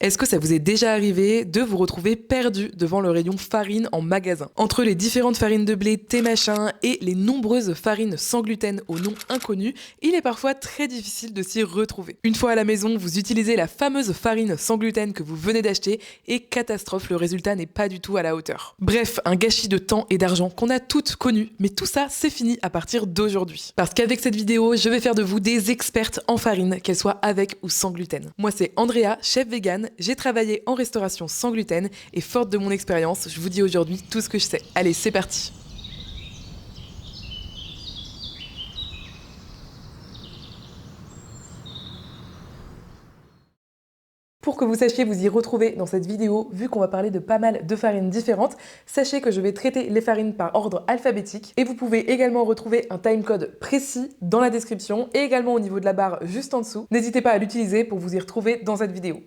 Est-ce que ça vous est déjà arrivé de vous retrouver perdu devant le rayon farine en magasin? Entre les différentes farines de blé, thé machin et les nombreuses farines sans gluten au nom inconnu, il est parfois très difficile de s'y retrouver. Une fois à la maison, vous utilisez la fameuse farine sans gluten que vous venez d'acheter et catastrophe, le résultat n'est pas du tout à la hauteur. Bref, un gâchis de temps et d'argent qu'on a toutes connu, mais tout ça c'est fini à partir d'aujourd'hui. Parce qu'avec cette vidéo, je vais faire de vous des expertes en farine, qu'elles soient avec ou sans gluten. Moi c'est Andrea, chef vegan. J'ai travaillé en restauration sans gluten et forte de mon expérience, je vous dis aujourd'hui tout ce que je sais. Allez, c'est parti! Pour que vous sachiez vous y retrouver dans cette vidéo, vu qu'on va parler de pas mal de farines différentes, sachez que je vais traiter les farines par ordre alphabétique et vous pouvez également retrouver un timecode précis dans la description et également au niveau de la barre juste en dessous. N'hésitez pas à l'utiliser pour vous y retrouver dans cette vidéo.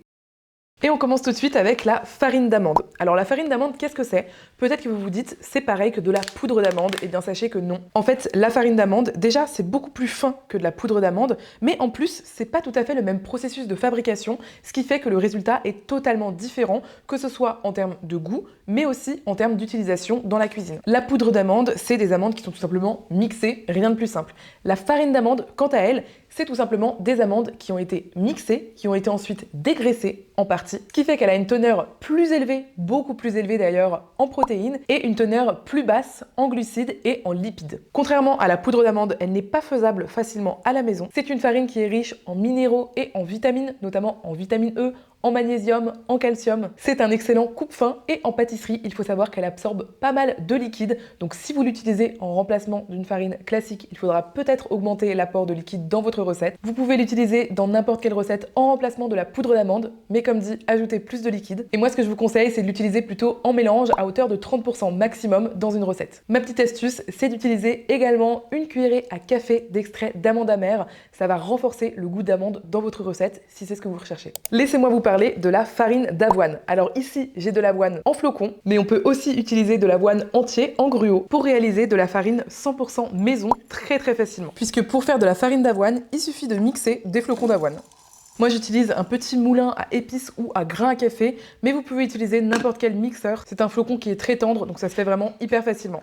Et on commence tout de suite avec la farine d'amande. Alors la farine d'amande, qu'est-ce que c'est? Peut-être que vous vous dites, c'est pareil que de la poudre d'amande. Eh bien sachez que non. En fait, la farine d'amande, déjà, c'est beaucoup plus fin que de la poudre d'amande, mais en plus, c'est pas tout à fait le même processus de fabrication, ce qui fait que le résultat est totalement différent, que ce soit en termes de goût, mais aussi en termes d'utilisation dans la cuisine. La poudre d'amande, c'est des amandes qui sont tout simplement mixées, rien de plus simple. La farine d'amande, quant à elle, c'est tout simplement des amandes qui ont été mixées, qui ont été ensuite dégraissées en partie, ce qui fait qu'elle a une teneur plus élevée, beaucoup plus élevée d'ailleurs en protéines, et une teneur plus basse en glucides et en lipides. Contrairement à la poudre d'amande, elle n'est pas faisable facilement à la maison. C'est une farine qui est riche en minéraux et en vitamines, notamment en vitamine E, en magnésium, en calcium. C'est un excellent coupe-faim et en pâtisserie, il faut savoir qu'elle absorbe pas mal de liquide. Donc si vous l'utilisez en remplacement d'une farine classique, il faudra peut-être augmenter l'apport de liquide dans votre recette. Vous pouvez l'utiliser dans n'importe quelle recette en remplacement de la poudre d'amande, mais comme dit, ajoutez plus de liquide. Et moi ce que je vous conseille, c'est de l'utiliser plutôt en mélange à hauteur de 30% maximum dans une recette. Ma petite astuce, c'est d'utiliser également une cuillerée à café d'extrait d'amande amère. Ça va renforcer le goût d'amande dans votre recette si c'est ce que vous recherchez. Laissez-moi vous parler de la farine d'avoine. Alors ici, j'ai de l'avoine en flocons, mais on peut aussi utiliser de l'avoine entier en gruau pour réaliser de la farine 100% maison très facilement. Puisque pour faire de la farine d'avoine, il suffit de mixer des flocons d'avoine. Moi j'utilise un petit moulin à épices ou à grains à café, mais vous pouvez utiliser n'importe quel mixeur. C'est un flocon qui est très tendre, donc ça se fait vraiment hyper facilement.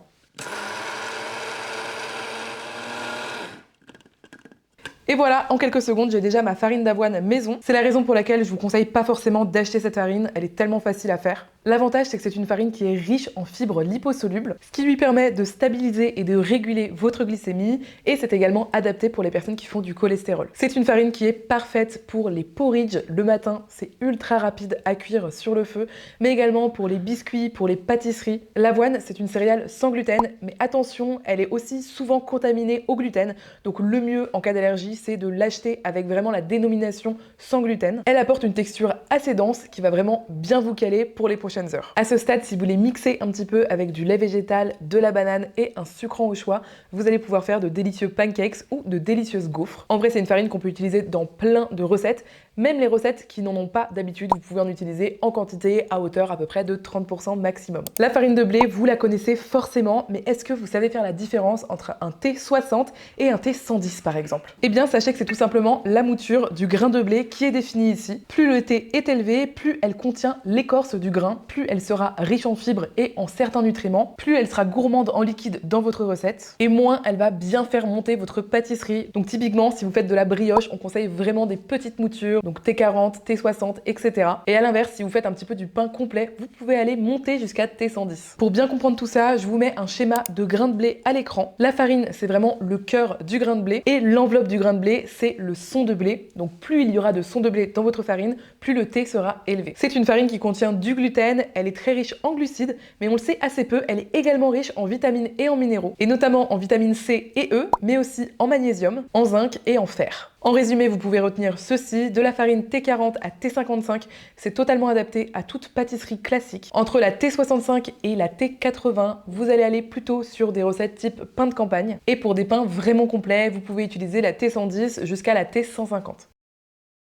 Et voilà, en quelques secondes, j'ai déjà ma farine d'avoine maison. C'est la raison pour laquelle je vous conseille pas forcément d'acheter cette farine, elle est tellement facile à faire. L'avantage, c'est que c'est une farine qui est riche en fibres liposolubles, ce qui lui permet de stabiliser et de réguler votre glycémie, et c'est également adapté pour les personnes qui font du cholestérol. C'est une farine qui est parfaite pour les porridge le matin, c'est ultra rapide à cuire sur le feu, mais également pour les biscuits, pour les pâtisseries. L'avoine, c'est une céréale sans gluten, mais attention, elle est aussi souvent contaminée au gluten, donc le mieux en cas d'allergie, c'est de l'acheter avec vraiment la dénomination sans gluten. Elle apporte une texture assez dense qui va vraiment bien vous caler pour les prochaines heures. À ce stade, si vous les mixez un petit peu avec du lait végétal, de la banane et un sucrant au choix, vous allez pouvoir faire de délicieux pancakes ou de délicieuses gaufres. En vrai, c'est une farine qu'on peut utiliser dans plein de recettes, même les recettes qui n'en ont pas d'habitude, vous pouvez en utiliser en quantité à hauteur à peu près de 30% maximum. La farine de blé, vous la connaissez forcément, mais est-ce que vous savez faire la différence entre un T60 et un T110 par exemple? Eh bien, sachez que c'est tout simplement la mouture du grain de blé qui est définie ici. Plus le T est élevé, plus elle contient l'écorce du grain, plus elle sera riche en fibres et en certains nutriments, plus elle sera gourmande en liquide dans votre recette, et moins elle va bien faire monter votre pâtisserie. Donc typiquement, si vous faites de la brioche, on conseille vraiment des petites moutures, donc T40, T60, etc. Et à l'inverse, si vous faites un petit peu du pain complet, vous pouvez aller monter jusqu'à T110. Pour bien comprendre tout ça, je vous mets un schéma de grain de blé à l'écran. La farine, c'est vraiment le cœur du grain de blé, et l'enveloppe du grain de blé, c'est le son de blé. Donc plus il y aura de son de blé dans votre farine, plus le T sera élevé. C'est une farine qui contient du gluten, elle est très riche en glucides, mais on le sait assez peu, elle est également riche en vitamines et en minéraux, et notamment en vitamines C et E, mais aussi en magnésium, en zinc et en fer. En résumé, vous pouvez retenir ceci: de la farine T40 à T55, c'est totalement adapté à toute pâtisserie classique. Entre la T65 et la T80, vous allez aller plutôt sur des recettes type pain de campagne. Et pour des pains vraiment complets, vous pouvez utiliser la T110 jusqu'à la T150.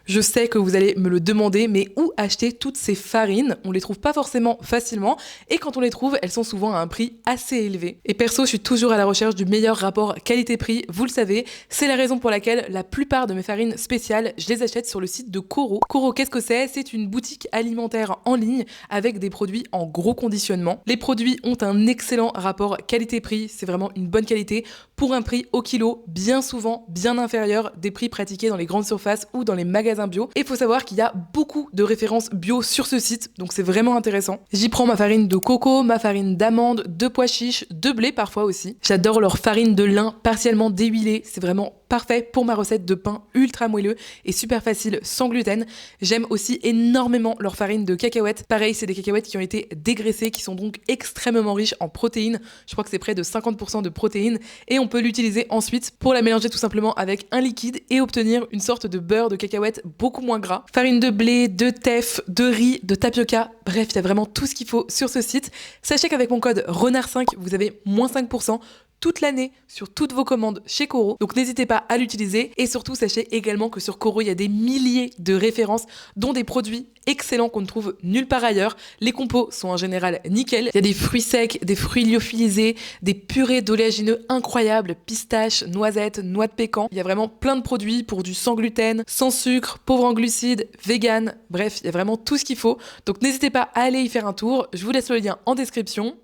Je sais que vous allez me le demander, mais où acheter toutes ces farines? On les trouve pas forcément facilement et quand on les trouve, elles sont souvent à un prix assez élevé. Et perso, je suis toujours à la recherche du meilleur rapport qualité-prix, vous le savez. C'est la raison pour laquelle la plupart de mes farines spéciales, je les achète sur le site de Coro. Coro, qu'est-ce que c'est? C'est une boutique alimentaire en ligne avec des produits en gros conditionnement. Les produits ont un excellent rapport qualité-prix, c'est vraiment une bonne qualité pour un prix au kilo, bien souvent bien inférieur des prix pratiqués dans les grandes surfaces ou dans les magasins bio. Et il faut savoir qu'il y a beaucoup de références bio sur ce site, donc c'est vraiment intéressant. J'y prends ma farine de coco, ma farine d'amande, de pois chiches, de blé parfois aussi. J'adore leur farine de lin partiellement déhuilée, c'est vraiment parfait pour ma recette de pain ultra moelleux et super facile sans gluten. J'aime aussi énormément leur farine de cacahuètes. Pareil, c'est des cacahuètes qui ont été dégraissées, qui sont donc extrêmement riches en protéines. Je crois que c'est près de 50% de protéines et on peut l'utiliser ensuite pour la mélanger tout simplement avec un liquide et obtenir une sorte de beurre de cacahuètes beaucoup moins gras. Farine de blé, de teff, de riz, de tapioca, bref, il y a vraiment tout ce qu'il faut sur ce site. Sachez qu'avec mon code RENARD5, vous avez moins 5% toute l'année sur toutes vos commandes chez Coro. Donc n'hésitez pas à l'utiliser et surtout sachez également que sur Coro, il y a des milliers de références dont des produits excellents qu'on ne trouve nulle part ailleurs. Les compos sont en général nickel. Il y a des fruits secs, des fruits lyophilisés, des purées d'oléagineux incroyables, pistaches, noisettes, noix de pécan. Il y a vraiment plein de produits pour du sans gluten, sans sucre, pauvre en glucides, vegan. Bref, il y a vraiment tout ce qu'il faut. Donc n'hésitez pas à aller y faire un tour. Je vous laisse le lien en description.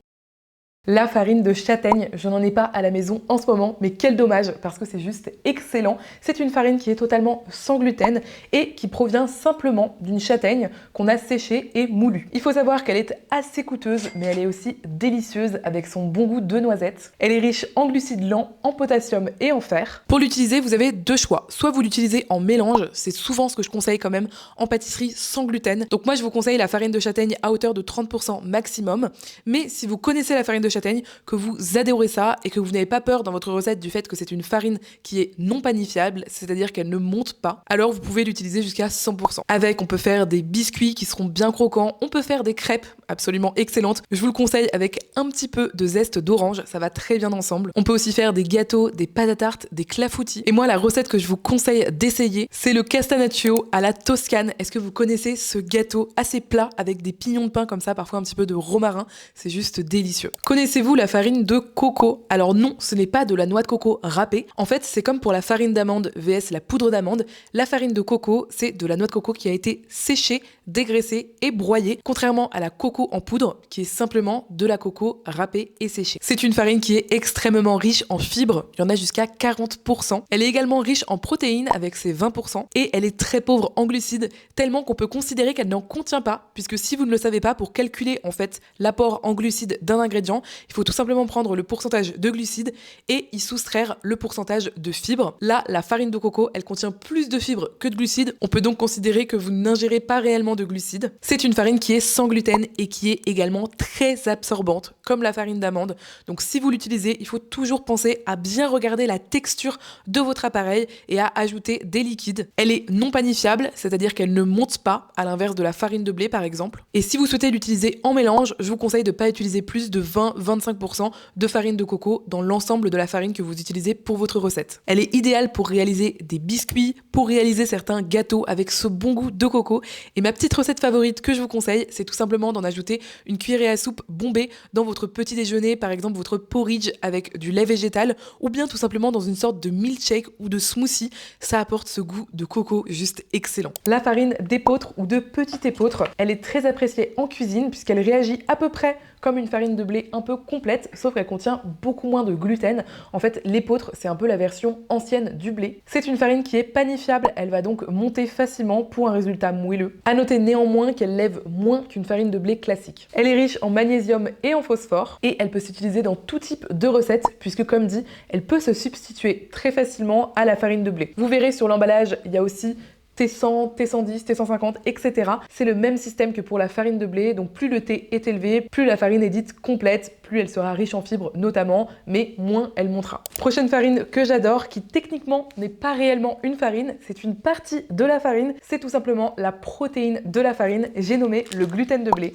La farine de châtaigne, je n'en ai pas à la maison en ce moment, mais quel dommage parce que c'est juste excellent. C'est une farine qui est totalement sans gluten et qui provient simplement d'une châtaigne qu'on a séchée et moulue. Il faut savoir qu'elle est assez coûteuse, mais elle est aussi délicieuse avec son bon goût de noisette. Elle est riche en glucides lents, en potassium et en fer. Pour l'utiliser, vous avez deux choix. Soit vous l'utilisez en mélange, c'est souvent ce que je conseille quand même en pâtisserie sans gluten. Donc moi je vous conseille la farine de châtaigne à hauteur de 30% maximum, mais si vous connaissez la farine de châtaigne, que vous adorez ça et que vous n'avez pas peur dans votre recette du fait que c'est une farine qui est non panifiable, c'est-à-dire qu'elle ne monte pas, alors vous pouvez l'utiliser jusqu'à 100%. Avec, on peut faire des biscuits qui seront bien croquants, on peut faire des crêpes absolument excellentes. Je vous le conseille avec un petit peu de zeste d'orange, ça va très bien ensemble. On peut aussi faire des gâteaux, des pâtes à tarte, des clafoutis. Et moi, la recette que je vous conseille d'essayer, c'est le castanaccio à la Toscane. Est-ce que vous connaissez ce gâteau assez plat avec des pignons de pain comme ça, parfois un petit peu de romarin? C'est juste délicieux. Connaissez-vous la farine de coco? Alors non, ce n'est pas de la noix de coco râpée. En fait, c'est comme pour la farine d'amande vs la poudre d'amande. La farine de coco, c'est de la noix de coco qui a été séchée, dégraissée et broyée, contrairement à la coco en poudre, qui est simplement de la coco râpée et séchée. C'est une farine qui est extrêmement riche en fibres, il y en a jusqu'à 40%. Elle est également riche en protéines avec ses 20%, et elle est très pauvre en glucides, tellement qu'on peut considérer qu'elle n'en contient pas, puisque si vous ne le savez pas, pour calculer en fait l'apport en glucides d'un ingrédient, il faut tout simplement prendre le pourcentage de glucides et y soustraire le pourcentage de fibres. Là, la farine de coco, elle contient plus de fibres que de glucides. On peut donc considérer que vous n'ingérez pas réellement de glucides. C'est une farine qui est sans gluten et qui est également très absorbante, comme la farine d'amande. Donc si vous l'utilisez, il faut toujours penser à bien regarder la texture de votre appareil et à ajouter des liquides. Elle est non panifiable, c'est-à-dire qu'elle ne monte pas, à l'inverse de la farine de blé par exemple. Et si vous souhaitez l'utiliser en mélange, je vous conseille de ne pas utiliser plus de 20-25% de farine de coco dans l'ensemble de la farine que vous utilisez pour votre recette. Elle est idéale pour réaliser des biscuits, pour réaliser certains gâteaux avec ce bon goût de coco. Et ma petite recette favorite que je vous conseille, c'est tout simplement d'en ajouter une cuillerée à soupe bombée dans votre petit déjeuner, par exemple votre porridge avec du lait végétal, ou bien tout simplement dans une sorte de milkshake ou de smoothie. Ça apporte ce goût de coco juste excellent. La farine d'épeautre ou de petit épeautre, elle est très appréciée en cuisine puisqu'elle réagit à peu près comme une farine de blé un peu complète, sauf qu'elle contient beaucoup moins de gluten. En fait, l'épeautre, c'est un peu la version ancienne du blé. C'est une farine qui est panifiable, elle va donc monter facilement pour un résultat moelleux. À noter néanmoins qu'elle lève moins qu'une farine de blé classique. Elle est riche en magnésium et en phosphore, et elle peut s'utiliser dans tout type de recettes, puisque comme dit, elle peut se substituer très facilement à la farine de blé. Vous verrez sur l'emballage, il y a aussi T100, T110, T150, etc. C'est le même système que pour la farine de blé, donc plus le T est élevé, plus la farine est dite complète, plus elle sera riche en fibres notamment, mais moins elle montera. Prochaine farine que j'adore, qui techniquement n'est pas réellement une farine, c'est une partie de la farine, c'est tout simplement la protéine de la farine, j'ai nommé le gluten de blé.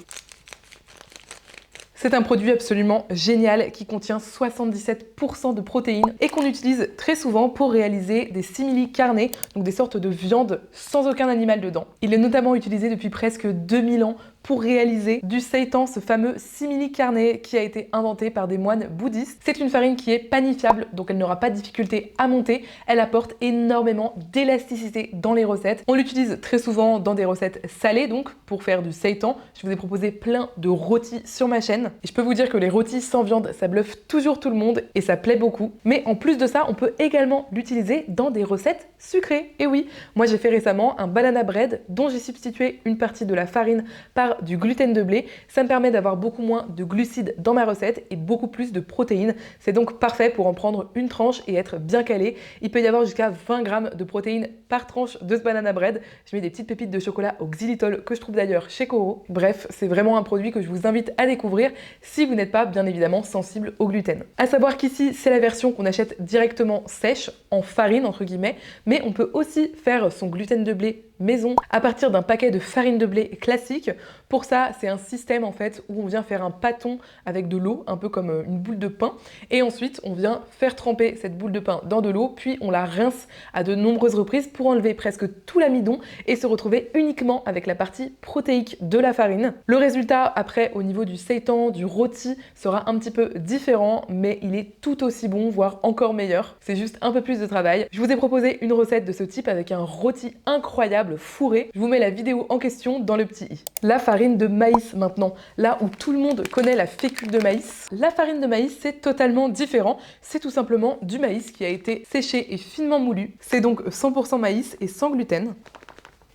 C'est un produit absolument génial qui contient 77% de protéines et qu'on utilise très souvent pour réaliser des simili carne, donc des sortes de viande sans aucun animal dedans. Il est notamment utilisé depuis presque 2000 ans pour réaliser du seitan, ce fameux simili carne qui a été inventé par des moines bouddhistes. C'est une farine qui est panifiable, donc elle n'aura pas de difficulté à monter. Elle apporte énormément d'élasticité dans les recettes. On l'utilise très souvent dans des recettes salées, donc pour faire du seitan. Je vous ai proposé plein de rôtis sur ma chaîne. Et je peux vous dire que les rôtis sans viande, ça bluffe toujours tout le monde et ça plaît beaucoup. Mais en plus de ça, on peut également l'utiliser dans des recettes sucrées. Et oui, moi j'ai fait récemment un banana bread dont j'ai substitué une partie de la farine par du gluten de blé. Ça me permet d'avoir beaucoup moins de glucides dans ma recette et beaucoup plus de protéines. C'est donc parfait pour en prendre une tranche et être bien calé. Il peut y avoir jusqu'à 20 grammes de protéines par tranche de ce banana bread. Je mets des petites pépites de chocolat au xylitol que je trouve d'ailleurs chez Koro. Bref, c'est vraiment un produit que je vous invite à découvrir si vous n'êtes pas bien évidemment sensible au gluten. À savoir qu'ici, c'est la version qu'on achète directement sèche, en farine entre guillemets, mais on peut aussi faire son gluten de blé maison à partir d'un paquet de farine de blé classique. Pour ça, c'est un système en fait où on vient faire un pâton avec de l'eau, un peu comme une boule de pain, et ensuite on vient faire tremper cette boule de pain dans de l'eau, puis on la rince à de nombreuses reprises pour enlever presque tout l'amidon et se retrouver uniquement avec la partie protéique de la farine. Le résultat après au niveau du seitan, du rôti sera un petit peu différent, mais il est tout aussi bon, voire encore meilleur. C'est juste un peu plus de travail. Je vous ai proposé une recette de ce type avec un rôti incroyable fourré. Je vous mets la vidéo en question dans le petit i. La farine de maïs maintenant, là où tout le monde connaît la fécule de maïs. La farine de maïs, c'est totalement différent. C'est tout simplement du maïs qui a été séché et finement moulu. C'est donc 100% maïs et sans gluten.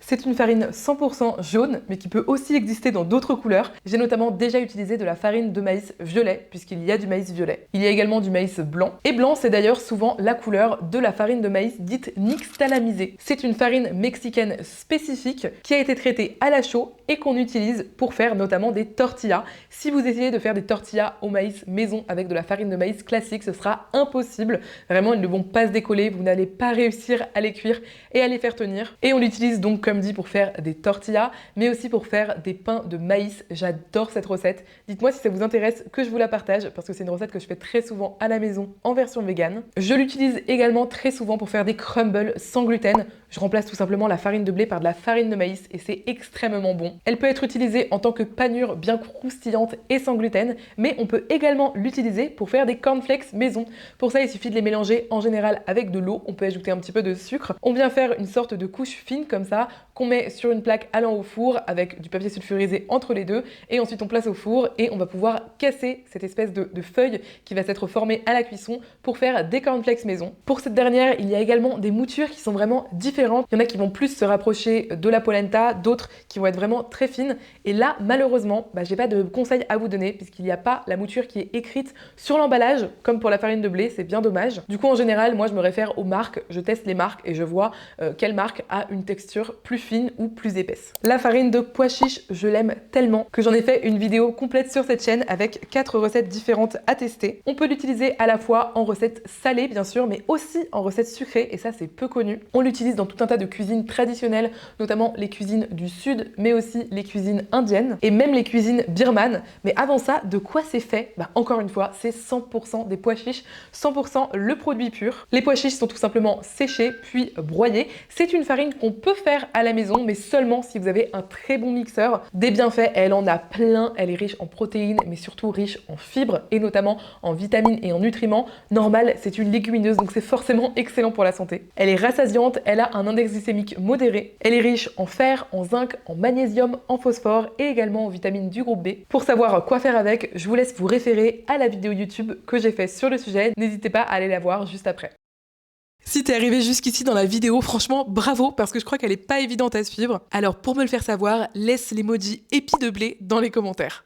C'est une farine 100% jaune, mais qui peut aussi exister dans d'autres couleurs. J'ai notamment déjà utilisé de la farine de maïs violet, puisqu'il y a du maïs violet. Il y a également du maïs blanc. Et blanc, c'est d'ailleurs souvent la couleur de la farine de maïs dite nixtamalisée. C'est une farine mexicaine spécifique qui a été traitée à la chaux et qu'on utilise pour faire notamment des tortillas. Si vous essayez de faire des tortillas au maïs maison avec de la farine de maïs classique, ce sera impossible. Vraiment, ils ne vont pas se décoller, vous n'allez pas réussir à les cuire et à les faire tenir. Et on l'utilise donc comme dit pour faire des tortillas, mais aussi pour faire des pains de maïs. J'adore cette recette. Dites-moi si ça vous intéresse que je vous la partage, parce que c'est une recette que je fais très souvent à la maison en version vegan. Je l'utilise également très souvent pour faire des crumbles sans gluten. Je remplace tout simplement la farine de blé par de la farine de maïs et c'est extrêmement bon. Elle peut être utilisée en tant que panure bien croustillante et sans gluten, mais on peut également l'utiliser pour faire des cornflakes maison. Pour ça, il suffit de les mélanger en général avec de l'eau. On peut ajouter un petit peu de sucre. On vient faire une sorte de couche fine comme ça, qu'on met sur une plaque allant au four avec du papier sulfurisé entre les deux, et ensuite on place au four et on va pouvoir casser cette espèce de feuille qui va s'être formée à la cuisson pour faire des cornflakes maison. Pour cette dernière, il y a également des moutures qui sont vraiment différentes. Il y en a qui vont plus se rapprocher de la polenta, d'autres qui vont être vraiment très fines, et là malheureusement j'ai pas de conseils à vous donner puisqu'il n'y a pas la mouture qui est écrite sur l'emballage comme pour la farine de blé. C'est bien dommage. Du coup en général moi je me réfère aux marques, je teste les marques et je vois quelle marque a une texture plus fine ou plus épaisse. La farine de pois chiche, je l'aime tellement que j'en ai fait une vidéo complète sur cette chaîne avec 4 recettes différentes à tester. On peut l'utiliser à la fois en recette salée bien sûr, mais aussi en recette sucrée, et ça c'est peu connu. On l'utilise dans tout un tas de cuisines traditionnelles, notamment les cuisines du sud, mais aussi les cuisines indiennes et même les cuisines birmanes. Mais avant ça, de quoi c'est fait? Encore une fois, c'est 100% des pois chiches, 100% le produit pur. Les pois chiches sont tout simplement séchés puis broyés. C'est une farine qu'on peut faire à la maison, mais seulement si vous avez un très bon mixeur. Des bienfaits, elle en a plein. Elle est riche en protéines, mais surtout riche en fibres et notamment en vitamines et en nutriments. Normal, c'est une légumineuse, donc c'est forcément excellent pour la santé. Elle est rassasiante, elle a un index glycémique modéré. Elle est riche en fer, en zinc, en magnésium, en phosphore et également en vitamines du groupe B. Pour savoir quoi faire avec, je vous laisse vous référer à la vidéo YouTube que j'ai faite sur le sujet. N'hésitez pas à aller la voir juste après. Si t'es arrivé jusqu'ici dans la vidéo, franchement, bravo, parce que je crois qu'elle est pas évidente à suivre. Alors pour me le faire savoir, laisse l'emoji épi de blé dans les commentaires.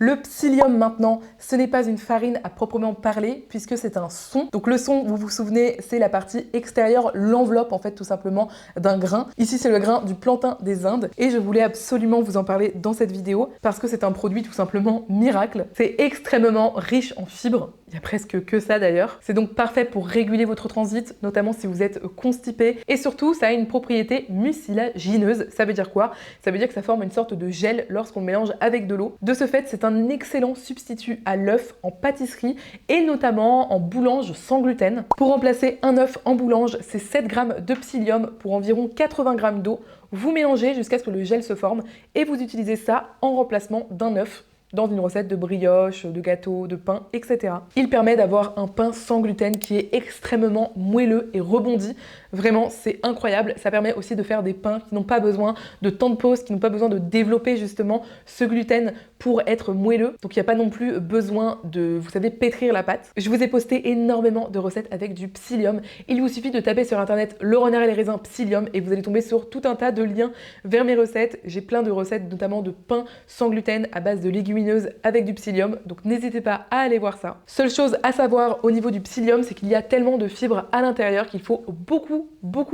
Le psyllium maintenant, ce n'est pas une farine à proprement parler puisque c'est un son. Donc le son, vous vous souvenez, c'est la partie extérieure, l'enveloppe en fait tout simplement d'un grain. Ici c'est le grain du plantain des Indes et je voulais absolument vous en parler dans cette vidéo parce que c'est un produit tout simplement miracle. C'est extrêmement riche en fibres. Il y a presque que ça d'ailleurs. C'est donc parfait pour réguler votre transit, notamment si vous êtes constipé. Et surtout, ça a une propriété mucilagineuse. Ça veut dire quoi? Ça veut dire que ça forme une sorte de gel lorsqu'on le mélange avec de l'eau. De ce fait, c'est un un excellent substitut à l'œuf en pâtisserie et notamment en boulange sans gluten. Pour remplacer un œuf en boulange, c'est 7 g de psyllium pour environ 80 g d'eau. Vous mélangez jusqu'à ce que le gel se forme et vous utilisez ça en remplacement d'un œuf dans une recette de brioche, de gâteau, de pain, etc. Il permet d'avoir un pain sans gluten qui est extrêmement moelleux et rebondi. Vraiment, c'est incroyable. Ça permet aussi de faire des pains qui n'ont pas besoin de temps de pause, qui n'ont pas besoin de développer justement ce gluten pour être moelleux. Donc il n'y a pas non plus besoin de, vous savez, pétrir la pâte. Je vous ai posté énormément de recettes avec du psyllium. Il vous suffit de taper sur internet le renard et les raisins psyllium et vous allez tomber sur tout un tas de liens vers mes recettes. J'ai plein de recettes, notamment de pain sans gluten à base de légumineuses avec du psyllium, donc n'hésitez pas à aller voir ça. Seule chose à savoir au niveau du psyllium, c'est qu'il y a tellement de fibres à l'intérieur qu'il faut beaucoup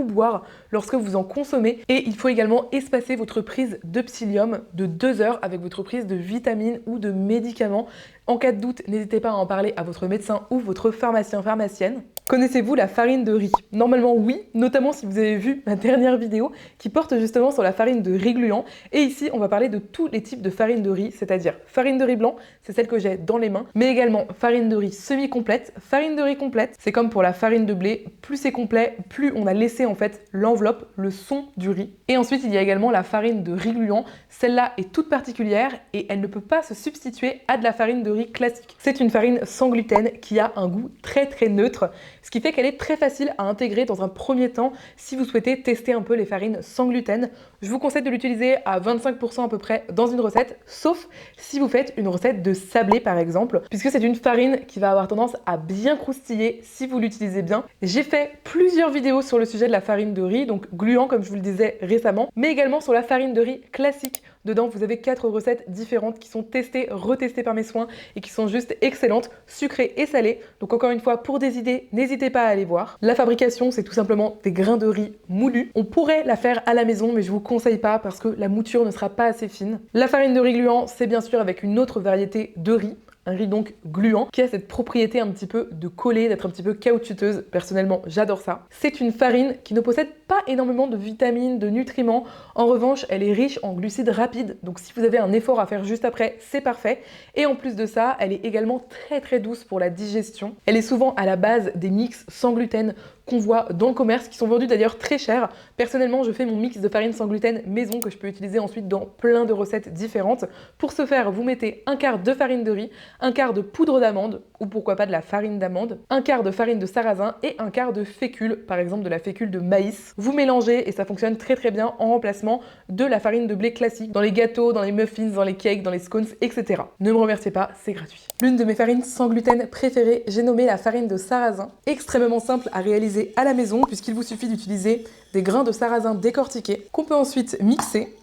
boire lorsque vous en consommez, et il faut également espacer votre prise de psyllium de 2 heures avec votre prise de vitamines ou de médicaments. En cas de doute, n'hésitez pas à en parler à votre médecin ou votre pharmacien-pharmacienne. Connaissez-vous la farine de riz? Normalement oui, notamment si vous avez vu ma dernière vidéo qui porte justement sur la farine de riz gluant. Et ici, on va parler de tous les types de farine de riz, c'est-à-dire farine de riz blanc, c'est celle que j'ai dans les mains, mais également farine de riz semi-complète, farine de riz complète. C'est comme pour la farine de blé, plus c'est complet, plus on a laissé en fait l'enveloppe, le son du riz. Et ensuite, il y a également la farine de riz gluant. Celle-là est toute particulière et elle ne peut pas se substituer à de la farine de riz classique. C'est une farine sans gluten qui a un goût très neutre, ce qui fait qu'elle est très facile à intégrer dans un premier temps si vous souhaitez tester un peu les farines sans gluten. Je vous conseille de l'utiliser à 25% à peu près dans une recette, sauf si vous faites une recette de sablé par exemple, puisque c'est une farine qui va avoir tendance à bien croustiller si vous l'utilisez bien. J'ai fait plusieurs vidéos sur le sujet de la farine de riz, donc gluant comme je vous le disais récemment, mais également sur la farine de riz classique. Dedans, vous avez 4 recettes différentes qui sont testées, retestées par mes soins et qui sont juste excellentes, sucrées et salées. Donc encore une fois, pour des idées, n'hésitez pas à aller voir. La fabrication, c'est tout simplement des grains de riz moulus. On pourrait la faire à la maison, mais je vous conseille pas parce que la mouture ne sera pas assez fine. La farine de riz gluant, c'est bien sûr avec une autre variété de riz. Un riz donc gluant qui a cette propriété un petit peu de coller, d'être un petit peu caoutchouteuse. Personnellement, j'adore ça. C'est une farine qui ne possède pas énormément de vitamines, de nutriments. En revanche, elle est riche en glucides rapides. Donc si vous avez un effort à faire juste après, c'est parfait. Et en plus de ça, elle est également très douce pour la digestion. Elle est souvent à la base des mix sans gluten qu'on voit dans le commerce, qui sont vendus d'ailleurs très cher. Personnellement, je fais mon mix de farine sans gluten maison que je peux utiliser ensuite dans plein de recettes différentes. Pour ce faire, vous mettez un quart de farine de riz, un quart de poudre d'amande, ou pourquoi pas de la farine d'amande, un quart de farine de sarrasin et un quart de fécule, par exemple de la fécule de maïs. Vous mélangez et ça fonctionne très bien en remplacement de la farine de blé classique, dans les gâteaux, dans les muffins, dans les cakes, dans les scones, etc. Ne me remerciez pas, c'est gratuit. L'une de mes farines sans gluten préférées, j'ai nommé la farine de sarrasin. Extrêmement simple à réaliser à la maison puisqu'il vous suffit d'utiliser des grains de sarrasin décortiqués qu'on peut ensuite mixer.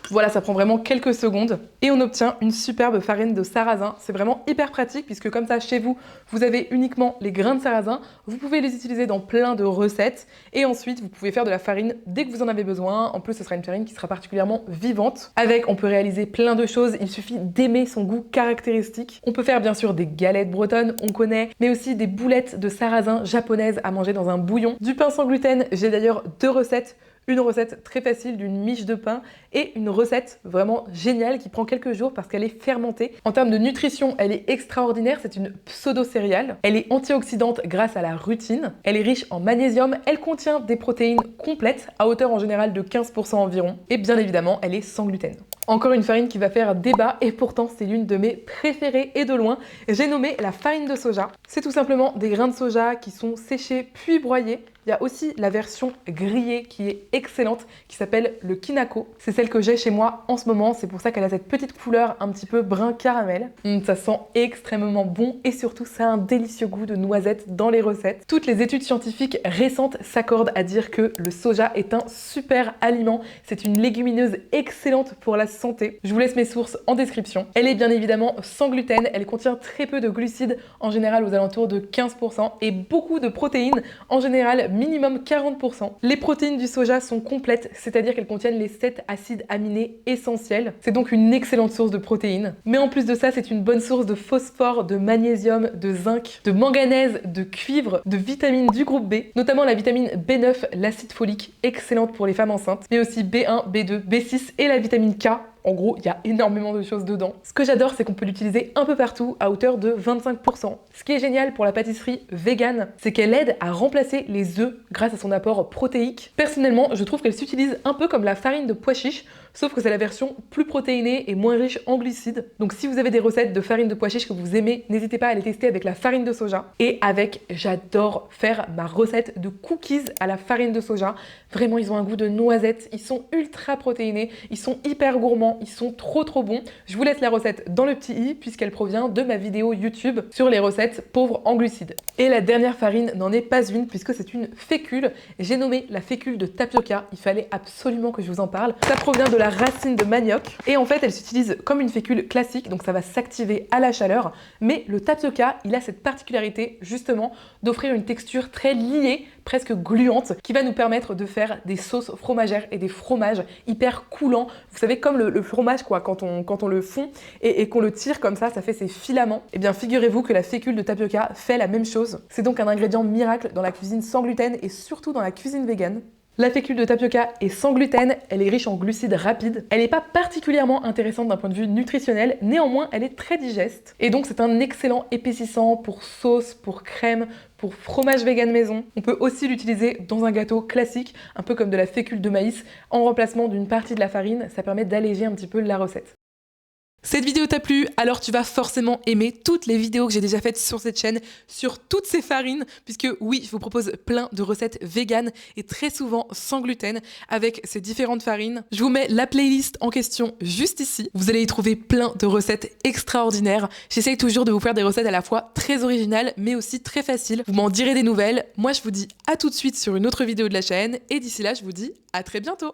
Voilà, ça prend vraiment quelques secondes et on obtient une superbe farine de sarrasin. C'est vraiment hyper pratique puisque comme ça, chez vous, vous avez uniquement les grains de sarrasin. Vous pouvez les utiliser dans plein de recettes et ensuite, vous pouvez faire de la farine dès que vous en avez besoin. En plus, ce sera une farine qui sera particulièrement vivante. Avec, on peut réaliser plein de choses. Il suffit d'aimer son goût caractéristique. On peut faire bien sûr des galettes bretonnes, on connaît, mais aussi des boulettes de sarrasin japonaises à manger dans un bouillon. Du pain sans gluten, j'ai d'ailleurs 2 recettes. Une recette très facile d'une miche de pain et une recette vraiment géniale qui prend quelques jours parce qu'elle est fermentée. En termes de nutrition, elle est extraordinaire, c'est une pseudo-céréale. Elle est antioxydante grâce à la rutine. Elle est riche en magnésium, elle contient des protéines complètes à hauteur en général de 15% environ. Et bien évidemment, elle est sans gluten. Encore une farine qui va faire débat et pourtant c'est l'une de mes préférées et de loin. J'ai nommé la farine de soja. C'est tout simplement des grains de soja qui sont séchés puis broyés. Il y a aussi la version grillée qui est excellente, qui s'appelle le Kinako. C'est celle que j'ai chez moi en ce moment, c'est pour ça qu'elle a cette petite couleur un petit peu brun caramel. Ça sent extrêmement bon et surtout ça a un délicieux goût de noisette dans les recettes. Toutes les études scientifiques récentes s'accordent à dire que le soja est un super aliment. C'est une légumineuse excellente pour la santé. Je vous laisse mes sources en description. Elle est bien évidemment sans gluten, elle contient très peu de glucides, en général aux alentours de 15% et beaucoup de protéines, en général minimum 40%. Les protéines du soja sont complètes, c'est-à-dire qu'elles contiennent les 7 acides aminés essentiels. C'est donc une excellente source de protéines. Mais en plus de ça, c'est une bonne source de phosphore, de magnésium, de zinc, de manganèse, de cuivre, de vitamines du groupe B, notamment la vitamine B9, l'acide folique, excellente pour les femmes enceintes, mais aussi B1, B2, B6 et la vitamine K. En gros, il y a énormément de choses dedans. Ce que j'adore, c'est qu'on peut l'utiliser un peu partout à hauteur de 25%. Ce qui est génial pour la pâtisserie végane, c'est qu'elle aide à remplacer les œufs grâce à son apport protéique. Personnellement, je trouve qu'elle s'utilise un peu comme la farine de pois chiche, sauf que c'est la version plus protéinée et moins riche en glucides. Donc si vous avez des recettes de farine de pois chiche que vous aimez, n'hésitez pas à les tester avec la farine de soja. Et avec, j'adore faire ma recette de cookies à la farine de soja. Vraiment, ils ont un goût de noisette, ils sont ultra protéinés, ils sont hyper gourmands, ils sont trop bons. Je vous laisse la recette dans le petit i puisqu'elle provient de ma vidéo YouTube sur les recettes pauvres en glucides. Et la dernière farine n'en est pas une puisque c'est une fécule. J'ai nommé la fécule de tapioca, il fallait absolument que je vous en parle. Ça provient de la racine de manioc et en fait elle s'utilise comme une fécule classique, donc ça va s'activer à la chaleur, mais le tapioca il a cette particularité justement d'offrir une texture très liée, presque gluante, qui va nous permettre de faire des sauces fromagères et des fromages hyper coulants. Vous savez, comme le fromage quoi, quand on le fond et qu'on le tire comme ça fait ces filaments. Et bien figurez-vous que la fécule de tapioca fait la même chose. C'est donc un ingrédient miracle dans la cuisine sans gluten et surtout dans la cuisine végane. La fécule de tapioca est sans gluten, elle est riche en glucides rapides, elle n'est pas particulièrement intéressante d'un point de vue nutritionnel, néanmoins elle est très digeste. Et donc c'est un excellent épaississant pour sauce, pour crème, pour fromage vegan maison. On peut aussi l'utiliser dans un gâteau classique, un peu comme de la fécule de maïs, en remplacement d'une partie de la farine, ça permet d'alléger un petit peu la recette. Cette vidéo t'a plu, alors tu vas forcément aimer toutes les vidéos que j'ai déjà faites sur cette chaîne, sur toutes ces farines, puisque oui, je vous propose plein de recettes véganes et très souvent sans gluten avec ces différentes farines. Je vous mets la playlist en question juste ici. Vous allez y trouver plein de recettes extraordinaires. J'essaye toujours de vous faire des recettes à la fois très originales, mais aussi très faciles. Vous m'en direz des nouvelles. Moi, je vous dis à tout de suite sur une autre vidéo de la chaîne et d'ici là, je vous dis à très bientôt.